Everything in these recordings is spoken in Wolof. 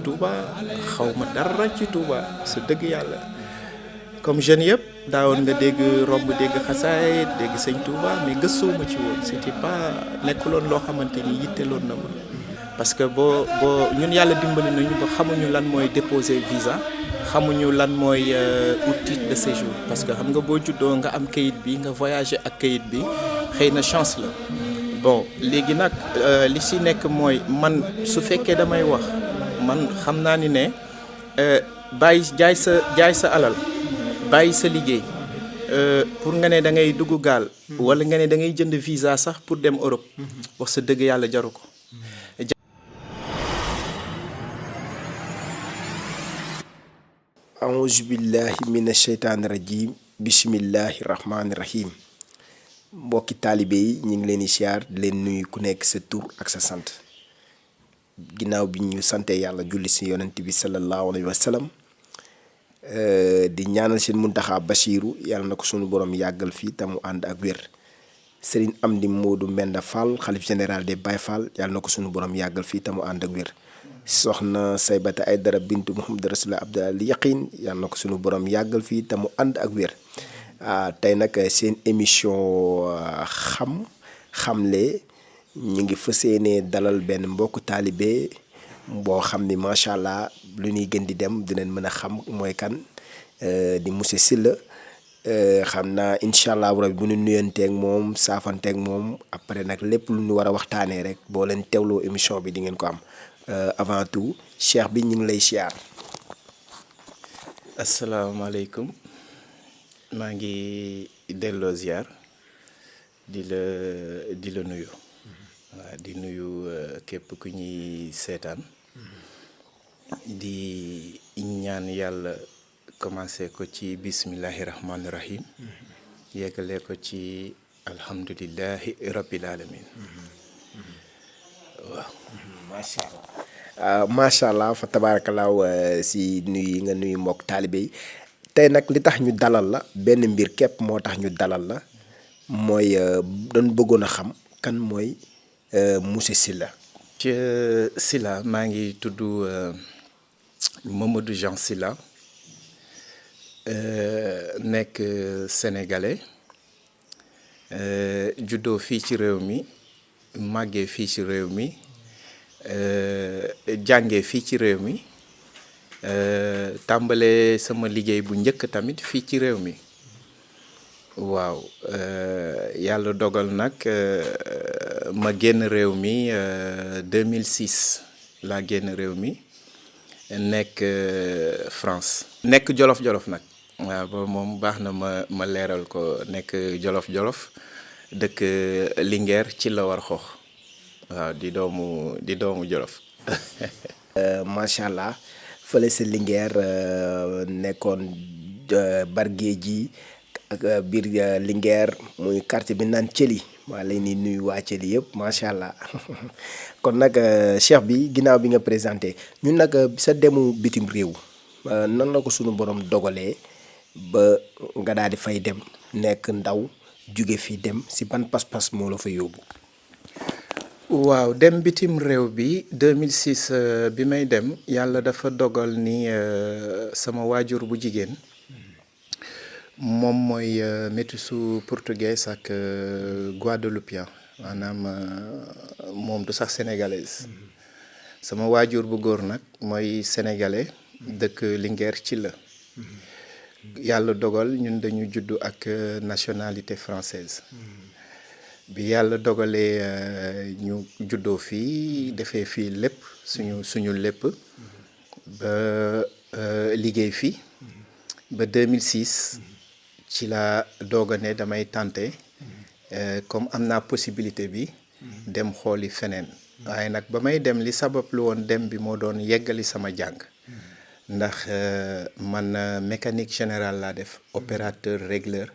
Touba xaw ma dara ci Touba sa dëgg yàlla comme jeunes yëpp daawoon nga dégg romb dégg xasaay dégg sëñ Touba mais gëstuwuma ci woon c'était pas nekkuloon loo xamante ni yitteloon na ma parce que boo ñun yàlla dimbali nañu ba xamuñu lan mooy déposer visa xamuñu lan mooy ut titre de séjour parce que xam nga boo juddoo nga am kayit bi nga voyager ak kayit bi xëy na chance la bon léegi nag li si nekk mooy man su fekkee damay wax man xam naa ni ne bàyyi jaay sa alal bàyyi sa liggéey pour nga ne da ngay dugg gaal wala nga ne da ngay jënd visa sax pour dem Europe wax sa dëgg yàlla jaru ko. auzu billahi mina sheytaani rajim bismillahi rahmaani rahim mbokki taalibe yi ñu ngi leen di siyaar di leen nuyu ku nekk sa tur ak sa sant ginnaaw bi ñu sante yàlla julli si yonent bi sallallahu alayhi wa sallam di ñaanal seen Muntaxa Basiiru yàlla na ko sunu borom yàggal fii te mu ànd ak wér Serigne Amdi Modou Mbenda Fall xalif général des Baye Fall yàlla na ko sunu borom yàggal fii te mu ànd ak wér soxna Saybata Aydara bintu Muhammad Rasulullah Abdal Yaqin yàlla na ko sunu borom yàggal fii te mu ànd ak wér tey nag seen émission xamle ñu ngi fas yéene dalal benn mbokku taalibe boo xam ni macha allah lu ñuy gën di dem dinañ mën a xam mooy kan di monsieur Sylla xam naa incha allah rabi bu ñu nuyanteeg moom saafanteeg moom après nag lépp lu ñu war a waxtaanee rek boo leen teewloo émission bi di ngeen ko am avant tout cheikh bi ñu ngi lay siyaar. asalaamaaleykum maa ngi delloo ziar di la nuyu. waaw di nuyu képp ku ñuy seetaan di ñaan yàlla commencé ko ci bismillahi rahmaani rahim yeggale ko ci alhamdulillahi rabbil alamin waaw. macha allah fa tabaarakallaa si nuyu nga nuyu mbokk taalibe yi tey nag li tax ñu dalal la benn mbir képp moo tax ñu dalal la mooy dañ bëggoon a xam kan mooy. monsieur Sylla. ci Sylla maa ngi tudd Mamadou Jean Sylla nekk sénégalais juddoo fii ci réew mi màggee fii ci réew mi jàngee fii ci réew mi tàmbalee sama liggéey bu njëkk tamit fii ci réew mi waaw yàlla dogal nag ma génn réew mi 2006 laa génn réew mi nekk France. nekk jolof-jolof nag waaw ba moom baax na ma leeral ko nekk jolof-jolof dëkk Linguère ci la war xoox waaw di doomu jolof. macha allah fële sa Linguère nekkoon Bargéeji ak biir Linguère muy quartier bi naan Thiely maa lay ni nuyu waa Thiely yëpp macha allah kon nag cheikh bi ginnaaw bi nga présenté ñun nag sa demu bitim réew nan la ko sunu borom dogalee ba nga daal di fay dem nekk ndaw jóge fi dem si ban pas-pas moo la fa yóbbu. waaw dem bitim réew bi 2006 bi may dem yàlla dafa dogal ni sama waajur bu jigéen. moom mooy métissu portugais ak guadeloupéen maanaam moom du sax sénégalaise sama waajur bu góor nag mooy sénégalais dëkk Linguère ci la yàlla dogal ñun dañu juddu ak nationalité française bi yàlla dogalee ñu juddoo fii defee fii lépp suñu lépp ba liggéey fii ba 2006 ci la doog a ne damay tenter comme am naa possibilité bi dem xooli feneen waaye nag ba may dem li sabab lu woon dem bi moo doon yeggali sama jàng ndax man mécanique générale laa def opérateur régleur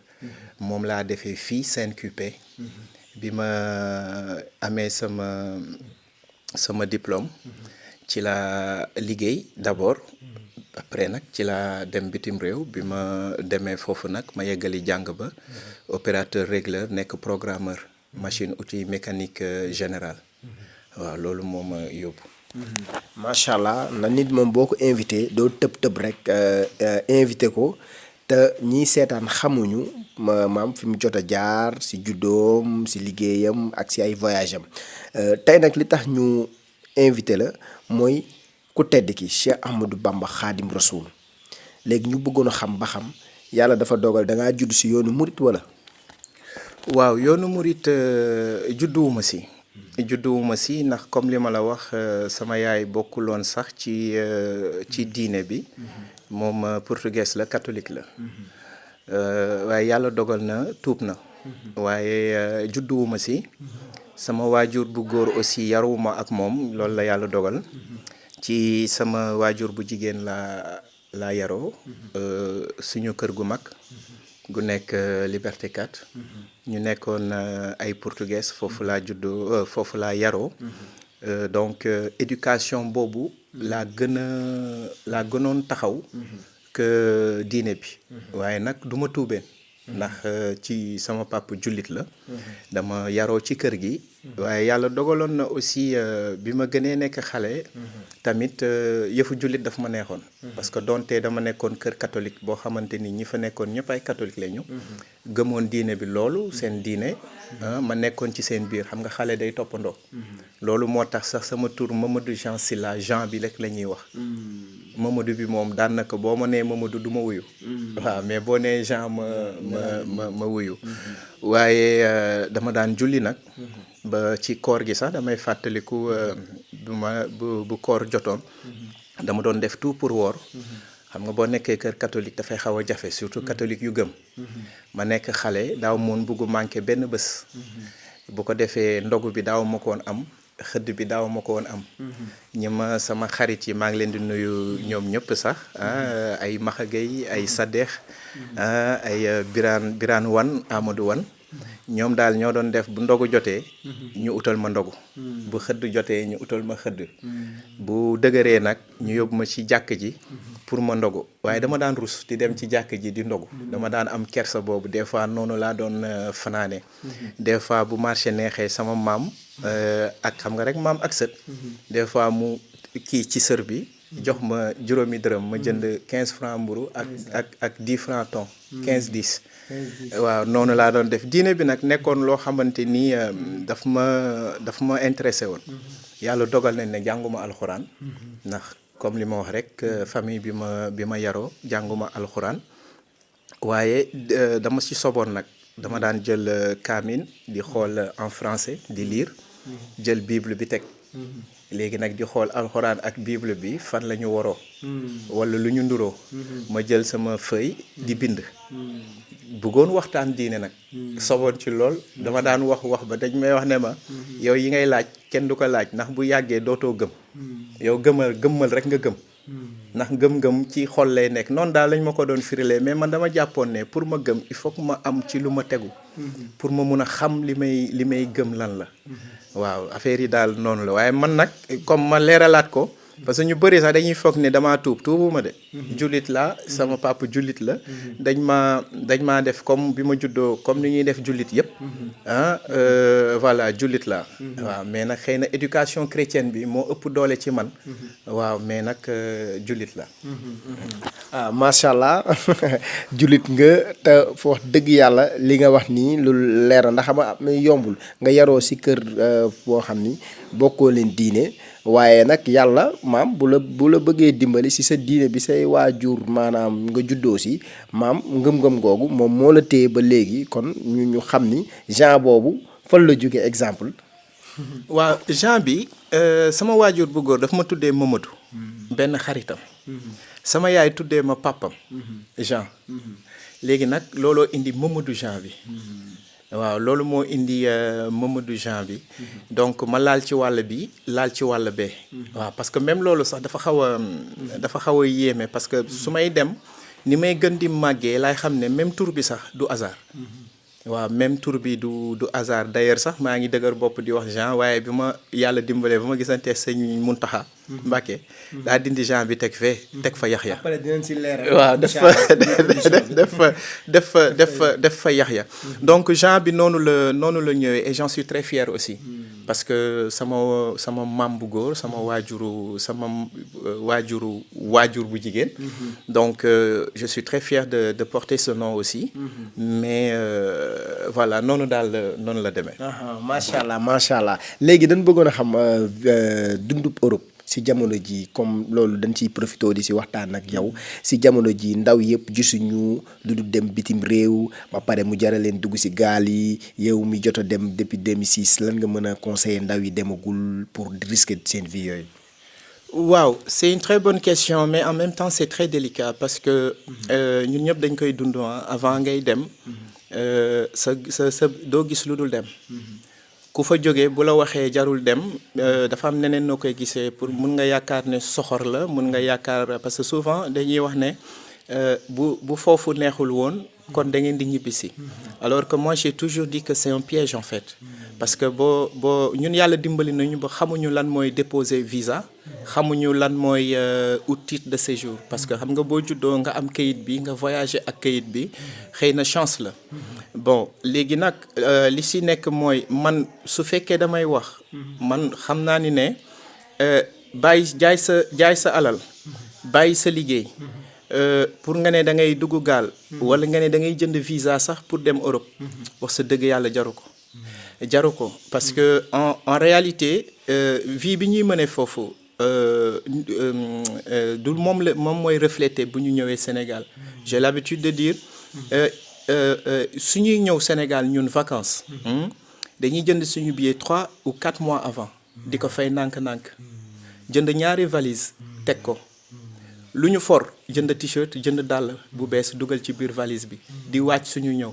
moom laa defee fii CNQP bi ma amee sama diplôme ci la liggéey d'abord après nag ci la dem bitim réew bi ma demee foofu nag ma yeggali jàng ba opérateur régleur nekk programmeur machine outil mécanique général waaw loolu moo ma yóbbu. macha allah na nit moom boo ko invité doo tëb rek invité ko te ñiy seetaan xamuñu maam fi mu jot a jaar si juddoom si liggéeyam ak si ay voyage am tey nag li tax ñu invité la mooy ku tedd ki Cheikh Ahmadou Bamba Xaadim Rasoul léegi ñu bëggoon a xam ba xam yàlla dafa dogal da ngaa judd si yoonu murit wala. waaw yoonu murit judduwuma si. judduwuma si ndax comme li ma la wax sama yaay bokkuloon sax ci diine bi moom portugais la catholique la waaye yàlla dogal na tuub na waaye judduwuma si sama waajur bu góor aussi yaruwuma ak moom loolu la yàlla dogal ci sama waajur bu jigéen laa yaroo suñu kër gu mag gu nekk Liberté 4 ñu nekkoon ay portugais foofu laa juddoo foofu laa yaroo donc éducation boobu laa gënoon taxaw que diine bi waaye nag du ma tuubeen ndax ci sama papa jullit la dama yaroo ci kër gi waaye yàlla dogaloon na aussi bi ma gënee nekk xale tamit yëfu jullit daf ma neexoon parce que donte dama nekkoon kër catholique boo xamante ni ñi fa nekkoon ñëpp ay catholique lañu gëmoon diine bi loolu seen diine ma nekkoon ci seen biir xam nga xale day toppandoo loolu moo tax sax sama tur Mamadou Jean Sylla Jean bi rek la ñuy wax Mamadou bi moom daanaka boo ma nee Mamadou du ma wuyu waaw mais boo nee Jean ma wuyu waaye dama daan julli nag ba ci koor gi sax damay fàttaliku bu koor jotoon dama doon def tout pour woor xam nga boo nekkee kër catholique dafay xaw a jafe surtout catholique yu gëm ma nekk xale daaw moon bugg manqué benn bés bu ko defee ndogu bi daaw ma ko woon am xëdd bi daaw ma ko woon am ñi ma sama xarit yi maa ngi leen di nuyu ñoom ñëpp sax ay Maxagay ay Sadex ay Birane Wan Amadou Wan ñoom daal ñoo doon def bu ndogu jotee ñu utal ma ndogu bu xëdd jotee ñu utal ma xëdd bu dëgëree nag ñu yóbbu ma ci jàkk ji pour ma ndogu waaye dama daan rus di dem ci jàkk ji di ndogu dama daan am kersa boobu des fois noonu laa doon fanaane des fois bu marché neexee sama maam ak xam nga rek maam ak sët des fois mu kii ci sër bi jox ma juróomi dërëm ma jënd 15 francs mburu ak 10 francs thon 15-10 waaw noonu laa doon def diine bi nag nekkoon loo xamante ni daf ma intéressé woon yàlla dogal nañ ne jànguma alxuraan ndax comme li ma wax rek famille bi ma yaroo jànguma alxuraan waaye dama ci soboon nag dama daan jël kaamil di xool en français di lire jël bible bi teg léegi nag di xool alxuraan ak bible bi fan la ñu waroo wala lu ñu nduroo ma jël sama feuille di bind bëggoon waxtaan diine nag soboon ci lool dama daan wax ba dañ may wax ne ma yow yi ngay laaj kenn du ko laaj ndax bu yàggee dootoo gëm yow gëmmal rek nga gëm ndax gëm-gëm ci xol lay nekk noonu daal lañ ma ko doon firilee mais man dama jàppoon ne pour ma gëm il faut que ma am ci lu ma tegu pour ma mun a xam li may gëm lan la waaw affaire yi daal noonu la waaye man nag comme ma leeralaat ko parce que ñu bëri sax dañuy foog ne damaa tuubuma de jullit la sama papa jullit la dañ maa def comme bi ma juddoo comme ni ñuy def jullit yëpp voilà jullit la waaw mais nag xëy na éducation chrétienne bi moo ëpp doole ci man waaw mais nag jullit la macha allah jullit nga te foo wax dëgg yàlla li nga wax nii lu leer ndax xam nga yombul nga yaroo si kër boo xam ni bokkoo leen diine waaye nag yàlla maam bu la bëggee dimbali si sa diine bi say waajur maanaam nga juddoo si maam ngëm-ngëm googu moom moo la téye ba léegi kon ñu xam ni Jean boobu fan la jóge exemple. waaw Jean bi sama waajur bu góor daf ma tuddee Mamadou benn xaritam sama yaay tuddee ma papam Jean léegi nag looloo indi Mamadou Jean bi waaw loolu moo indi Mamadou Jean bi donc ma laal ci wàll bi laal ci wàll bee waaw parce que même loolu sax dafa xaw a yéeme parce que su may dem ni may gën di màggee laay xam ne même tur bi sax du hasard waaw même tur bi du hasard d'ailleurs sax maa ngi dëgër bopp di wax Jean waaye bi ma yàlla dimbalee ba ma gisantee sëñ Muntaxa Mbàkke daa dindi Jean bi teg fa Yaxya après dinañ si leeral waaw def fa Yaxya donc Jean bi noonu la ñëwee et j'en suis très fier aussi parce que sama maam bu góor sama waajur bu jigéen. Donc je suis très fier de porter ce nom aussi. Mais voilà noonu daal noonu la demee. macha allah léegi dañ bëggoon a xam dundub Europe si jamono ji comme loolu dañ ciy profité di si waxtaan ak yow si jamono ji ndaw yëpp gisuñu lu du dem bitim réew ba pare mu jaral leen dugg si gaal yi yow mi jot a dem depuis 2006 lan nga mën a conseiller ndaw yi demagul pour risquer seen vie yooyu. waaw c'est une très bonne question mais en même temps c'est très délicat parce que ñun ñëpp dañ koy dund avant ngay dem sa doo gis lu dul dem. ku fa jógee bu la waxee jarul dem dafa am neneen noo koy gisee pour mun nga yaakaar ne soxor la mun nga yaakaar parce que souvent dañuy wax ne bu foofu neexul woon kon da ngeen di ñibbisi alors que moi j'ai toujours dit que c'est un piège en fait parce que boo ñun yàlla dimbali nañu ba xamuñu lan mooy déposer visa xamuñu lan mooy ut titre de séjour parce que xam nga boo juddoo nga am kayit bi nga voyager ak kayit bi xëy na chance la bon léegi nag li si nekk mooy man su fekkee damay wax man xam naa ni ne bàyyi jaay sa alal bàyyi sa liggéey pour nga ne da ngay dugg gaal wala nga ne da ngay jënd visa sax pour dem Europe wax sa dëgg yàlla jaru ko parce que en réalité vie bi ñuy mëne foofu du moom mooy refléter bu ñu ñëwee Sénégal j'ai l'habitude de dire su ñuy ñëw Sénégal ñun vacances dañuy jënd suñu billet 3 ou 4 mois avant di ko fay nànk-nànk jënd ñaari valise teg ko lu ñu for jënd t-shirt jënd dàll bu bees dugal ci biir valise bi di wàcc suñu ñëw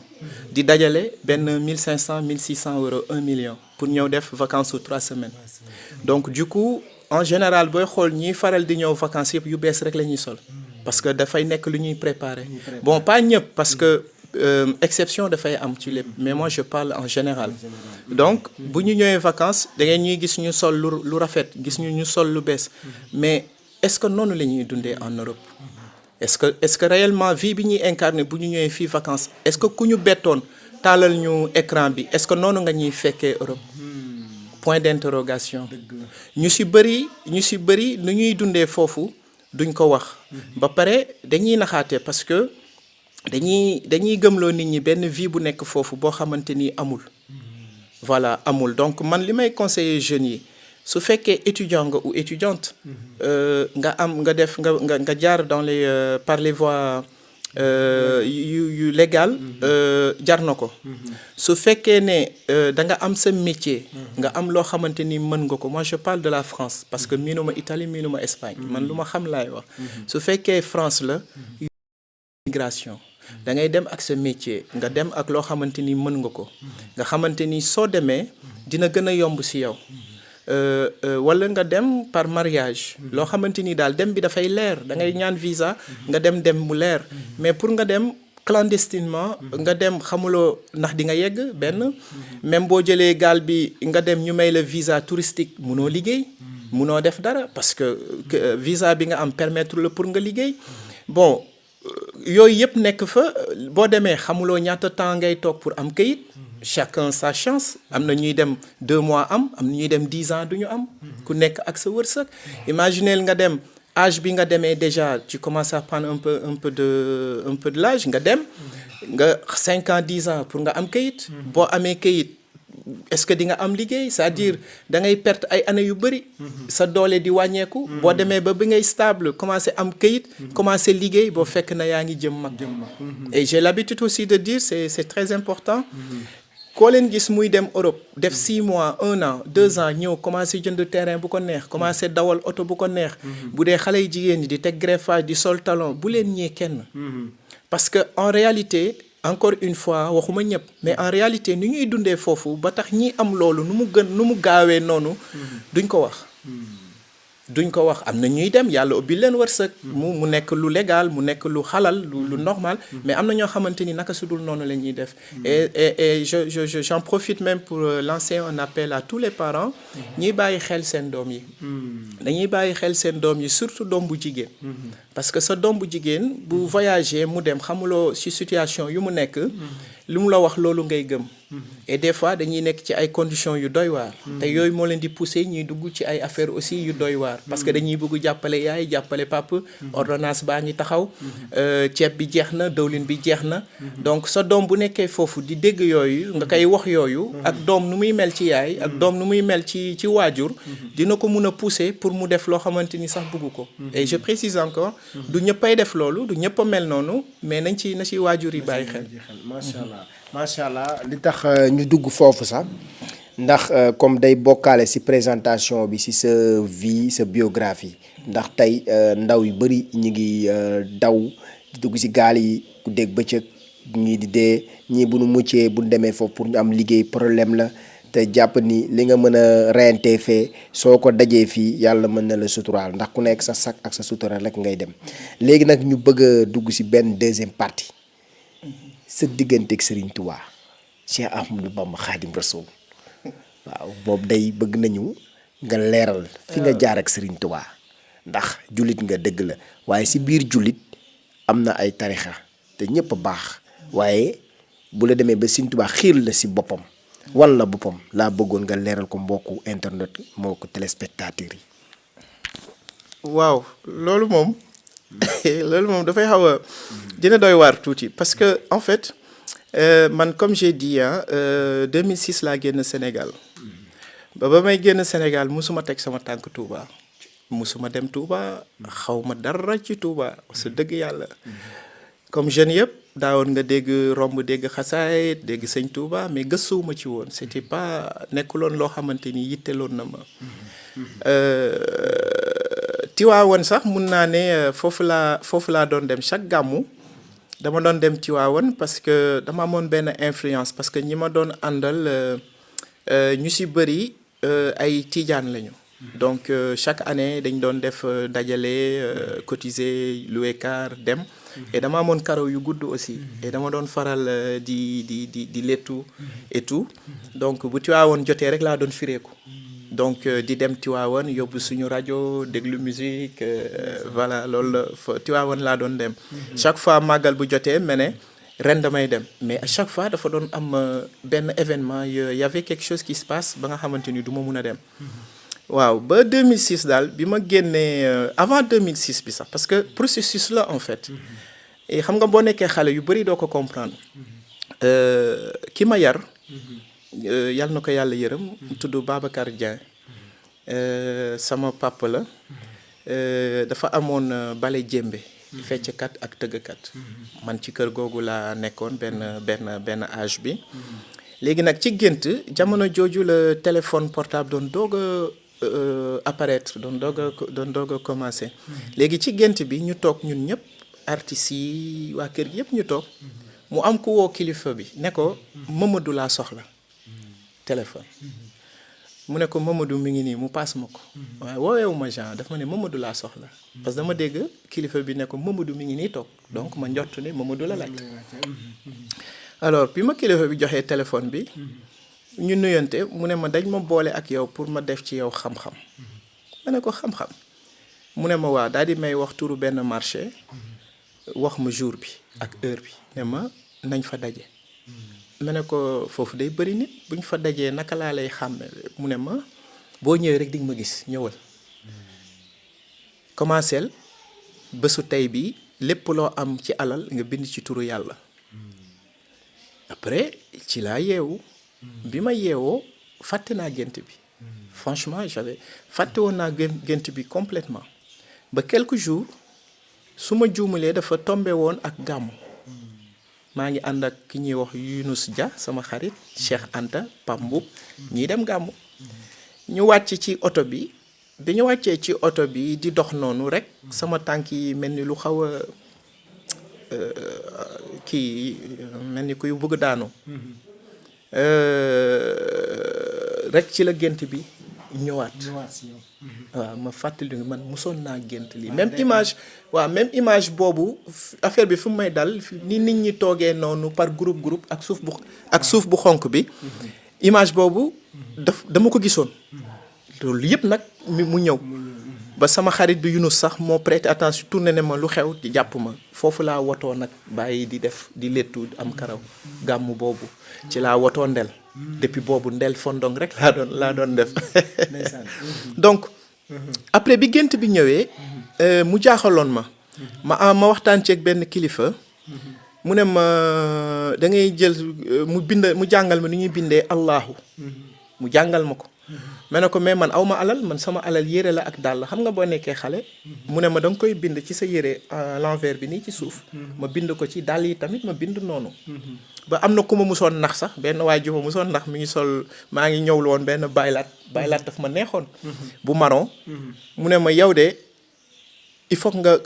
di dajale benn 1500 1600 euros 1 million pour ñëw def vacances ou 3 semaines donc du coup en général booy xool ñiy faral di ñëw vacances yëpp yu bees rek la ñuy sol parce que dafay nekk lu ñuy préparer bon pas ñëpp parce que exception dafay am ci lépp mais moi je parle en général donc bu ñu ñëwee vacances da ngeen ñuy gis ñu sol lu rafet gis ñu sol lu bees mais est-ce que noonu la ñuy dundee en Europe est-ce que réellement vie bi ñuy incarner bu ñu ñëwee fii vacances est-ce que ku ñu bettoon taalal ñu écran bi est-ce que noonu nga ñuy fekkee Europe point d'interrogation ñu si bëri nu ñuy dundee foofu duñ ko wax ba pare dañuy naxaate parce que dañuy gëmloo nit ñi benn vie bu nekk foofu boo xamante ni amul voilà amul donc man li may conseiller jeunes yi su fekkee étudiant nga ou étudiante nga jaar dans par les voies yu légal jar na ko su fekkee ne da nga am sa métier nga am loo xamante ni mën nga ko moi je parle de la France parce que miinuma Italie miinuma Espagne man lu ma xam laay wax su fekkee France la migration da ngay dem ak sa métier nga dem ak loo xamante ni mën nga ko nga xamante ni soo demee dina gën a yomb si yow wala nga dem par mariage loo xamante ni daal dem bi dafay leer da ngay ñaan visa nga dem mu leer mais pour nga dem clandestinement nga dem xamuloo ndax di nga yegg benn même boo jëlee gaal bi nga dem ñu may la visa touristique munoo liggéey munoo def dara parce que visa bi nga am permettre la pour nga liggéey bon yooyu yëpp nekk fa boo demee xamuloo ñaata temps ngay toog pour am kayit chacun sa chance am na ñuy dem 2 mois am na ñuy dem 10 ans du ñu am ku nekk ak sa wërsëg imaginez nga dem âge bi nga demee déjà tu commences à prendre un peu de l'âge nga dem nga 5 ans 10 ans pour nga am kayit boo amee kayit est-ce que di nga am liggéey c'est-à-dire da ngay perte ay années yu bëri sa doole di wàññeeku boo demee ba bi ngay stable commencer am kayit commencer liggéey boo fekk na yaa ngi jëm mag et j'ai l'habitude aussi de dire c'est très important koo leen gis muy dem Europe def 6 mois 1 an 2 ans ñëw commencer jënd terrain bu ko neex commencer dawal oto bu ko neex bu dee xale yu jigéen ñi di teg greffage di sol talon bu leen ñee kenn parce que en réalité encore une fois waxuma ñëpp mais en réalité ni ñuy dundee foofu ba tax ñi am loolu nu mu gaawee noonu duñ ko wax am na ñuy dem yàlla ubbi leen wërsëg mu nekk lu légal mu nekk lu xalal lu normal mais am na ñoo xamante ni naka sudul noonu la ñuy def et j'en profite même pour lancer un appel à tous les parents ñuy bàyyi xel seen doom yi dañuy bàyyi xel seen doom yi surtout doom bu jigéen parce que sa doom bu jigéen bu voyager mu dem xamuloo ci situation yu mu nekk lu mu la wax loolu ngay gëm et des fois dañuy nekk ci ay conditions yu doy waar te yooyu moo leen di pousser ñuy dugg ci ay affaires aussi yu doy waar parce que dañuy bëgg jàppale yaay jàppale papa ordonnance baa ngi taxaw ceeb bi jeex na dawlin bi jeex na donc sa doom bu nekkee foofu di dégg yooyu nga koy wax yooyu ak doom nu muy mel ci yaay ak doom nu muy mel ci waajur dina ko mun a pousser pour mu def loo xamante ni sax bëgg ko et je précise encore du ñëppay def loolu du ñëpp a mel noonu mais na ci waajur yi bàyyi xel macha allah li tax ñu dugg foofu sax ndax comme day bokkaale ci présentation bi ci sa vie sa biographie ndax tey ndaw yu bari ñi ngi daw di dugg ci gaal yi ku dégg bëccëg ñii di dee ñii bu nu muccee bu nu demee foofu pour ñu am liggéey problème la te jàpp ni li nga mën a reyantee fee soo ko dajee fii yàlla mën na la suturaal ndax ku nekk sa sak ak sa suturaal rek ngay dem léegi nag ñu bëgg a dugg ci benn deuxième partie sa digganteeg Serigne Touba Cheikh Ahmadou Bamba Khadim Rasoul waaw boobu day bëgg nañu nga leeral fi nga jaar ak Serigne Touba ndax jullit nga dëgg la waaye ci biir jullit am na ay tarixa te ñëpp a baax waaye bu la demee ba Serigne Touba xiir la ci boppam wan la boppam laa bëggoon nga leeral ko mbokku internet mbokku téléspectateurs yi. waaw loolu moom dafay xaw a dina doy waar tuuti parce que en fait man comme j'ai dit 2006 laa génn Sénégal ba may génn Sénégal musuma teg sama tànk Touba musuma dem Touba xaw ma dara ci Touba sa dëgg yàlla comme jeunes yëpp daawoon nga dégg romb dégg xasaay dégg sëñ Touba mais gëstuwuma ci woon c'était pas nekkuloon loo xamante ni yitteloon na ma. Tiwaawoon sax mun naa ne foofu laa doon dem chaque gàmmu dama doon dem Tiwaawoon parce que dama amoon benn influence parce que ñi ma doon àndal ñu ci bëri ay tijaan lañu. donc chaque année dañ doon def dajale cotiser louer car dem. et dama amoon karaw yu gudd aussi. et dama doon faral di lettu et tout donc bu Tiwaawoon jotee rek laa doon fireeku. donc di dem Tiwaawan yóbbu suñu rajo déglu musique voilà loolu la fa Tiwaawan laa doon dem. chaque fois màggal bu jotee ma ne ren damay dem mais à chaque fois dafa doon am benn événement y avait quelque chose qui se passe ba nga xamante ni du ma mun a dem. waaw ba 2006 daal bi ma génnee avant 2006 bi sax parce que processus la en fait. et xam nga boo nekkee xale yu bari doo ko comprendre. ki ma yar. yàlla na ko yàlla yërëm tudd Babacar Dieng sama papa la dafa amoon bale jémbe fecckat ak tëggkat man ci kër googu laa nekkoon benn âge bi léegi nag ci gént jamono jooju la téléphone portable doon doog a apparaître doon doog a commencer léegi ci gént bi ñu toog ñun ñëpp artistes yi waa kër gi yëpp ñu toog mu am ku woo kilifa bi ne ko Mamadou laa soxla téléphone mu ne ko Mamadou mi ngi nii mu paas ma ko waaye wooweewu ma Jean daf ma ne Mamadou laa soxla parce que dama dégg kilifa bi ne ko Mamadou mi ngi nii toog donc ma njott ne Mamadou la laaj. alors bi ma kilifa bi joxee téléphone bi ñu nuyante mu ne ma dañ ma boole ak yow pour ma def ci yow xam-xam ma ne ko xam-xam mu ne ma waa daal di may wax turu benn marché wax ma jour bi ak heure bi ne ma nañ fa daje. ma ne ko foofu day bëri nit bu ñu fa dajee naka laa lay xàmme mu ne ma boo ñëwee rek di nga ma gis ñëwal commenceel bésu tey bi lépp loo am ci alal nga bind ci turu yàlla. après ci laa yeewu bi ma yeewoo fàtte naa gént bi franchement fàtte woon naa gént bi complètement ba quelques jours su ma juumalee dafa tombé woon ak gàmmu. maa ngi ànd ak ki ñuy wax Younous Dia sama xarit Cheikh Anta Pambou ñuy dem gàmmu ñu wàcc ci oto bi ñu wàccee ci oto bi di dox noonu rek sama tànk yi mel ni lu xaw a kii mel ni kuy bëgg daanu rek ci la gént bi ñëwaat waaw ma fàttali man mosoon naa gént lii même image boobu affaire bi fu may dal ni nit ñi toogee noonu par groupe ak suuf bu xonk bi image boobu dama ko gisoon loolu yëpp nag mu ñëw ba sama xarit bi Yunus sax moo prêté attention tourné ne ma lu xew di jàpp ma foofu laa wotoo nag bàyyi di def di léttu am karaw gàmmu boobu ci laa wotoo ndel depuis boobu ndel fondong rek laa doon def donc après bi gént bi ñëwee mu jaaxaloon ma waxtaan ceeg benn kilifa mu ne ma da ngay jël mu jàngal ma ni ñuy bindee Allahu mu jàngal ma ko ma ne ko mais man awma alal man sama alal yére la ak dàll xam nga boo nekkee xale mu ne ma da nga koy bind ci sa yére l'envers bi nii ci suuf ma bind ko ci dàll yi tamit ma bind noonu ba am na ku ma musoon nax sax benn waay ju ma musoon nax mi ngi sol maa ngi ñëwlu woon benn baylaat daf ma neexoon bu marron mu ne ma yow de il faut nga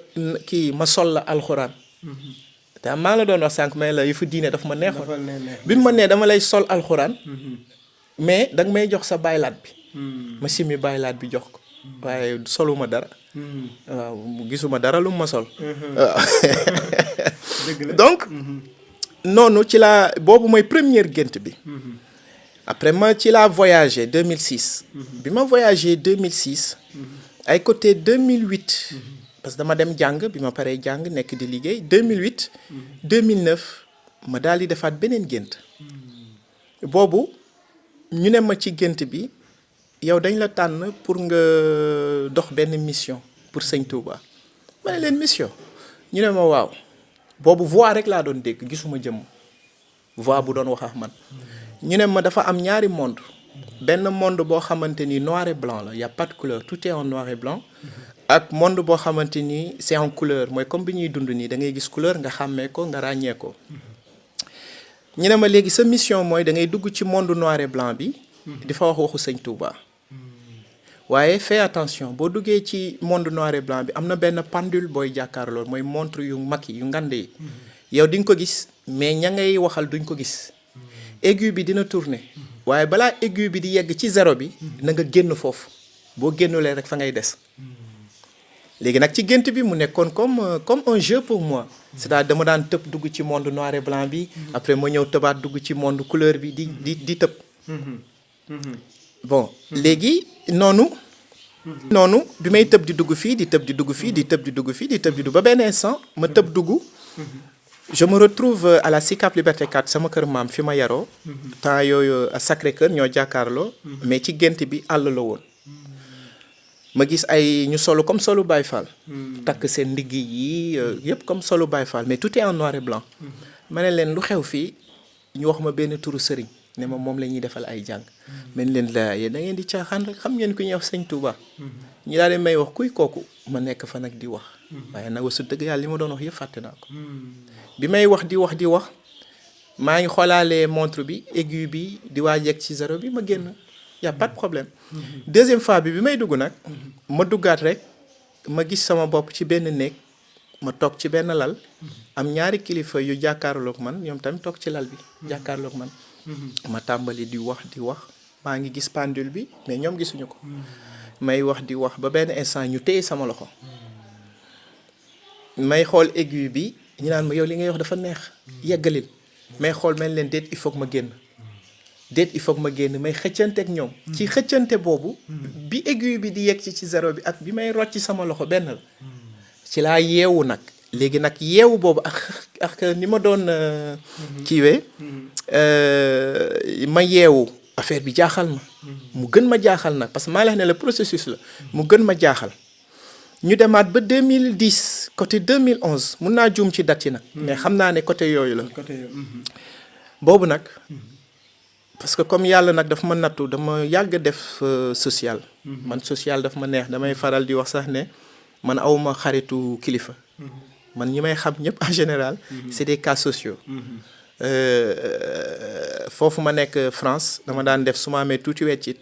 kii ma sol la alxuraan te maa la doon wax sànq may la yëfu diine daf ma neexoon bi mu ma nee dama lay sol alxuraan mais danga may jox sa baylaat bi ma simi baylaat bi jox ko waaye soluma dara waaw gisuma dara lu ma sol waaw donc noonu ci laa boobu mooy première gént bi après ma ci laa voyagé 2006 bi ma voyagé 2006 ay côté 2008 parce que dama dem jàng bi ma paree jàng nekk di liggéey 2008 2009 ma daal di defaat beneen gént boobu ñu ne ma ci gént bi yow dañ la tànn pour nga dox benn mission pour Sëñ Touba ma ne leen mission ñu ne ma waaw boobu voix rek laa doon dégg gisuma jëmm voix bu doon wax ak man ñu ne ma dafa am ñaari monde benn monde boo xamante ni noir et blanc la y a pas de couleur tout est en noir et blanc ak monde boo xamante ni c'est en couleur mooy comme bi ñuy dund nii da ngay gis couleur nga xàmmee ko nga ràññee ko ñu ne ma léegi sa mission mooy da ngay dugg ci monde noir et blanc bi di fa wax waxu Sëñ Touba waaye fais attention boo duggee ci monde noir et blanc bi am na benn pendule booy jàkkaarloo mooy montre yu mag yi yu ngande yi yow di nga ko gis mais ña ngay waxal duñ ko gis aiguille bi dina tourner waaye balaa aiguille bi di yegg ci zéro bi na nga génn foofu boo génnulee rek fa ngay des léegi nag ci gént bi mu nekkoon comme un jeu pour moi c'est-à-dire dama daan tëb dugg ci monde noir et blanc bi après ma ñëw tëbaat dugg ci monde couleur bi di tëb bon léegi noonu bi may tëb di dugg fii di tëb di dugg fii di tëb di dugg fii di tëb di dugg ba benn instant ma tëb dugg je me retrouve à la Sicap Liberté 4 sama kër maam fi ma yaroo temps yooyu à Sacré-Cœur ñoo jàkkaarloo mais ci gént bi àll la woon ma gis ay ñu solu comme solu Baye Fall takk seen ndigg yi yëpp comme solu Baye Fall mais tout est en noir et blanc ma ne leen lu xew fii ñu wax ma benn turu sëriñ ne ma moom la ñuy defal ay jàng men leen la yéen da ngeen di caaxaan rek xam ngeen ku ñuy wax Sëñ Touba ñu daal di may wax kuy kooku ma nekk fa nag di wax waaye nag wasu dëgg yàlla li ma doon wax yëpp fàtte naa ko bi may wax di wax maa ngi xoolaalee montre bi aiguille bi di waaj yegg ci zéro bi ma génn y a pas de problème deuxième fois bi may dugg nag ma duggaat rek ma gis sama bopp ci benn néeg ma toog ci benn lal am ñaari kilifa yu jàkkaarloog man ñoom tamit toog ci lal bi jàkkaarloog man ma tàmbali di wax maa ngi gis pendule bi mais ñoom gisuñu ko may wax di wax ba benn instant ñu téye sama loxo may xool aiguille bi ñu naan ma yow li ngay wax dafa neex yeggalil may xool mel leen déet il faut que ma génn may xëccante ak ñoom ci xëccante boobu bi aiguille bi di yegg ci zéro bi ak bi may rocc sama loxo benn la ci laa yeewu nag léegi nag yeewu boobu ak ni ma doon kiiwee ma yeewu affaire bi jaaxal ma mu gën ma jaaxal nag parce que maa la wax ne le processus la mu gën ma jaaxal ñu demaat ba 2010 côté 2011 mun naa juum ci date yi nag mais xam naa ne côté yooyu la boobu nag parce que comme yàlla nag daf ma nattu dama yàgg def social man social daf ma neex damay faral di wax sax ne man awma xaritu kilifa man ñi may xam ñëpp en général c'est des cas sociaux foofu ma nekk France dama daan def su ma amee tuuti weccit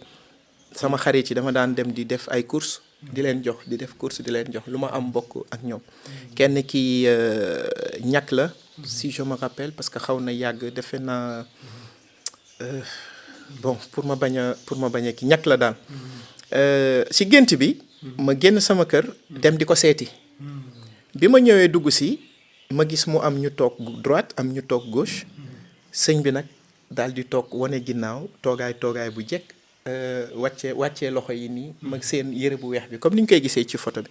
sama xarit yi dama daan dem di def ay courses di leen jox di def course di leen jox lu ma am bokk ak ñoom kenn ki ñàkk la si je me rappelle parce que xaw na yàgg defe naa bon pour ma bañ a ki ñàkk la daal si gént bi ma génn sama kër dem di ko seeti bi ma ñëwee dugg si ma gis mu am ñu toog droite am ñu toog gauche sëñ bi nag daal di toog wane ginnaaw toogaay bu jekk wàccee loxo yi nii ma seen yëre bu weex bi comme ni ñu koy gisee ci photo bi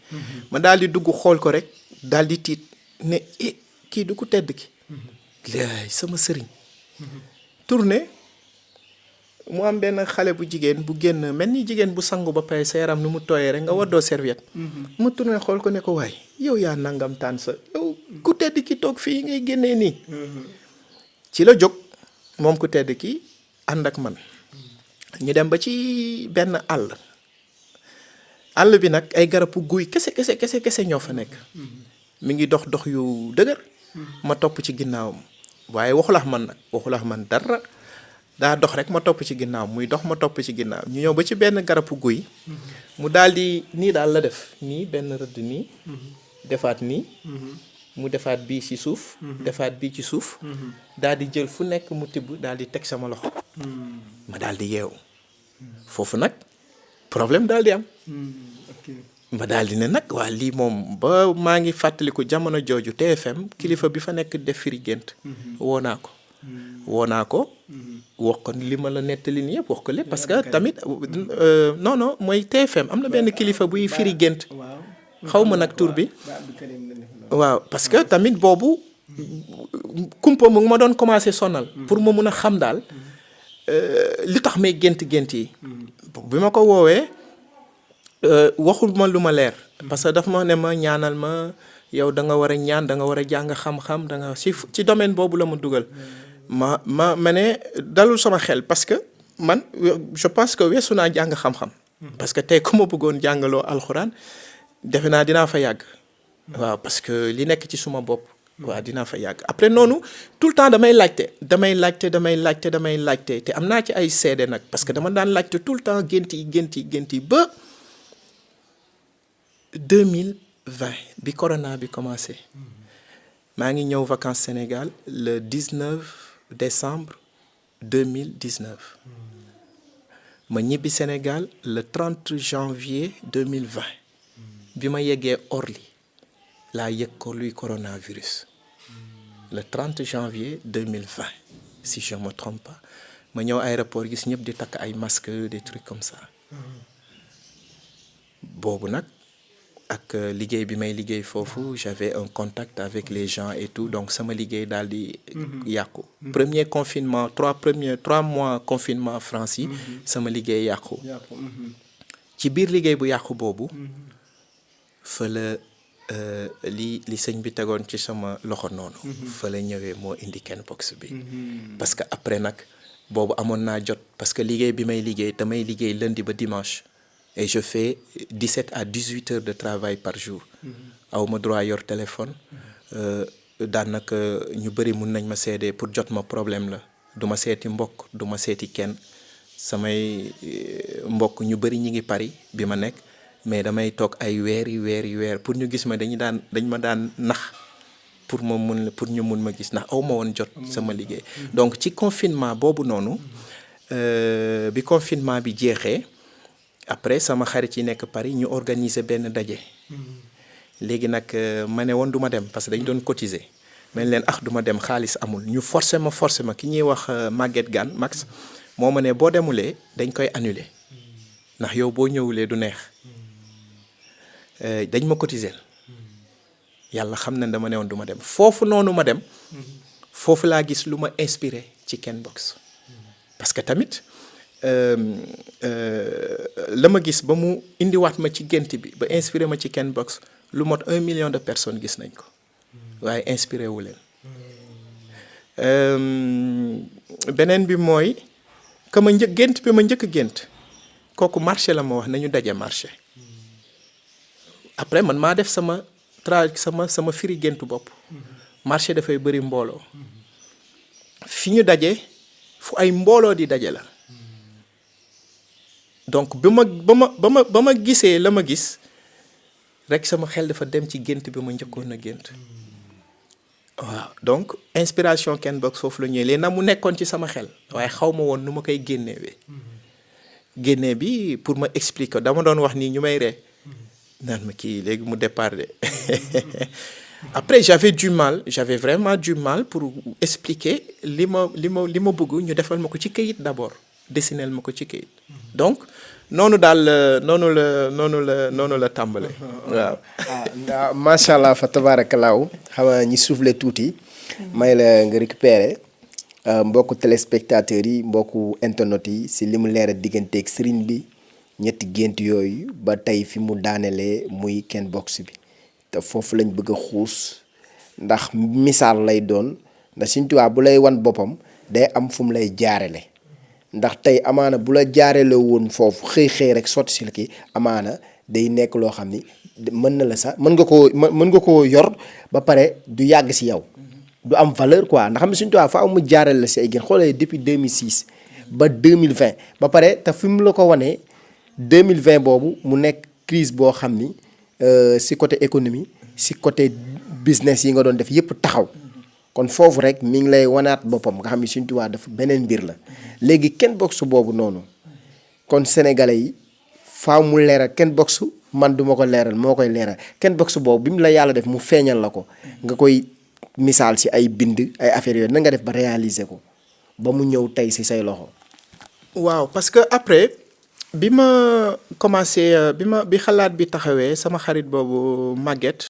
ma daal di dugg xool ko rek daal di tiit ne kii du ko tedd ki laay sama sëriñ tourné mu am benn xale bu jigéen bu génn mel ni jigéen bu sangu ba pare sa yaram nu mu tooyee rek nga waddoo serviette mu tourné xool ko ne ko waay yow yaa nangam taan sa yow ku tedd ki toog fii ngay génnee nii ci la jóg moom ku tedd ki ànd ak man ñu dem ba ci benn àll bi nag ay garabu guy kese ñoo fa nekk mi ngi dox yu dëgër ma topp ci ginnaawam waaye waxulax man dara daa dox rek ma topp ci ginnaaw muy dox ma topp ci ginnaaw ñu ñëw ba ci benn garabu guy mu daal di nii daal la def nii benn rëdd nii defaat nii mu defaat bii ci suuf defaat bii ci suuf daal di jël fu nekk mu tibb daal di teg sama loxo ma daal di yeewu foofu nag problème daal di am ma daal di ne nag waa lii moom ba maa ngi fàttaliku jamono jooju TFM kilifa bi fa nekk def firi gént woo naa ko wax ko li ma la nettali nii yëpp wax ko lépp parce que tamit non mooy TFM am na benn kilifa buy firi gént xaw ma nag tur bi waaw parce que tamit boobu kumpa mu ngi ma doon commencé sonal pour ma mun a xam daal li tax may gént yi bi ma ko woowee waxul ma lu ma leer parce que daf ma ne ma ñaanal ma yow da nga war a ñaan da nga war a jàng xam-xam da nga ci domaine boobu la ma dugal ma ne dalul sama xel parce que man je pense que weesu naa jàng xam-xam parce que tey ku ma bëggoon jàngaloo alxuraan defe naa dinaa fa yàgg waaw parce que li nekk ci suma bopp waaw dinaa fa yàgg après noonu tout le temps damay laajte te am naa ci ay seede nag parce que dama daan laajte tout le temps gént yi ba 2020 bi corona bi commencé maa ngi ñëw vacances Sénégal le 19 décembre 2019 ma ñibbi Sénégal le 30 janvier 2020 bi ma yeggee Orly laa yëg ko luy coronavirus le 30 janvier 2020 si je me trompe pas ma ñëw aéroport gis ñëpp di takk ay masques des trucs comme ça boobu nag ak liggéey bi may liggéey foofu j'avais un contact avec les gens et tout donc sama liggéey daal di yàqu premier confinement 3 mois confinement France yi sama liggéey yàqu ci biir liggéey bu yàqu boobu fa la li sëñ bi tegoon ci sama loxo noonu fa la ñëwee moo indi Kenbox bi parce que après nag boobu amoon naa jot parce que liggéey bi may liggéey damay liggéey lundi ba dimanche et je fais 17 à 18 heures de travail par jour aw ma droit yor téléphone daanaka ñu bëri mun nañ ma seede pour jot ma problème la du ma seeti mbokk du ma seeti kenn samay mbokk ñu bëri ñi ngi Paris bi ma nekk mais damay toog ay weer pour ñu gis ma dañ ma daan nax pour ñu mun ma gis ndax aw ma woon jot sama liggéey donc ci confinement boobu noonu bi confinement bi jeexee après sama xarit yi nekk Paris ñu organiser benn daje léegi nag ma ne woon du ma dem parce que dañ doon cotiser mel leen du ma dem xaalis amul ñu forcer ma ki ñuy wax Maguette Gane Max moo ma ne boo demulee dañ koy annuler ndax yow boo ñëwulee du neex dañ ma cotiser yàlla xam na dama ne woon du ma dem foofu noonu ma dem foofu laa gis lu ma inspiré ci Kenbox parce que tamit la ma gis ba mu indiwaat ma ci gént bi ba inspiré ma ci Kenbox lu mot 1 million de personnes gis nañ ko waaye inspiré wu leen beneen bi mooy que gént bi ma njëkk gént kooku marché la ma wax nañu daje marché après man maa def sama firi géntu bopp marché dafay bëri mbooloo fi ñu daje fu ay mbooloo di daje la donc ba ma gisee la ma gis rek sama xel dafa dem ci gént bi ma njëkkoon a gént waaw donc inspiration Kenbox foofu la ñëwee léegi nag mu nekkoon ci sama xel waaye xaw ma woon nu ma koy génnee bi pour ma expliquer dama doon wax nii ñu may ree naan ma kii léegi mu départ de après j'avais vraiment du mal pour expliquer li ma bëgg ñu defal ma ko ci këyit d'abord dessinel ma ko ci këyit donc noonu daal noonu la tàmbale waaw. macha allah fa tabaarakallaahu xam nga ñi soufflé tuuti. may la nga récupérer mbokku téléspectateurs yi mbokku internet yi si li mu leer a digganteeg sëriñ bi ñetti gént yooyu ba tey fi mu daanelee muy Ken Box bi te foofu lañ bëgg a xuus ndax misaal lay doon ndax Sëriñ Tuubaa bu lay wan boppam day am fu mu lay jaarale ndax tey amaana bu la jaarale woon foofu xëy rek sotti si la ki amaana day nekk loo xam ni mën na la sax mën nga koo yor ba pare du yàgg si yow. du am valeur quoi ndax xam ne Sëriñ Tuubaa faaw mu jaarale la si ay gént xoolee depuis 2006 ba 2020 ba pare te fi mu la ko wanee 2020 boobu mu nekk crise boo xam ni si côté économie si côté business yi nga doon def yëpp taxaw kon foofu rek mi ngi lay wanaat boppam nga xam ni Sëriñ Tuubaa dafa beneen mbir la léegi Ken Box boobu noonu kon sénégalais yi faaw mu leeral Ken Box man duma ko leeral moo koy leeral Ken Box boobu bi mu la yàlla def mu feeñal la ko nga koy misaal si ay bind ay affaires yooyu na nga def ba réaliser ko ba mu ñëw tey si say loxo. waaw parce que après bi ma commencé bi xalaat bi taxawee sama xarit boobu Maguette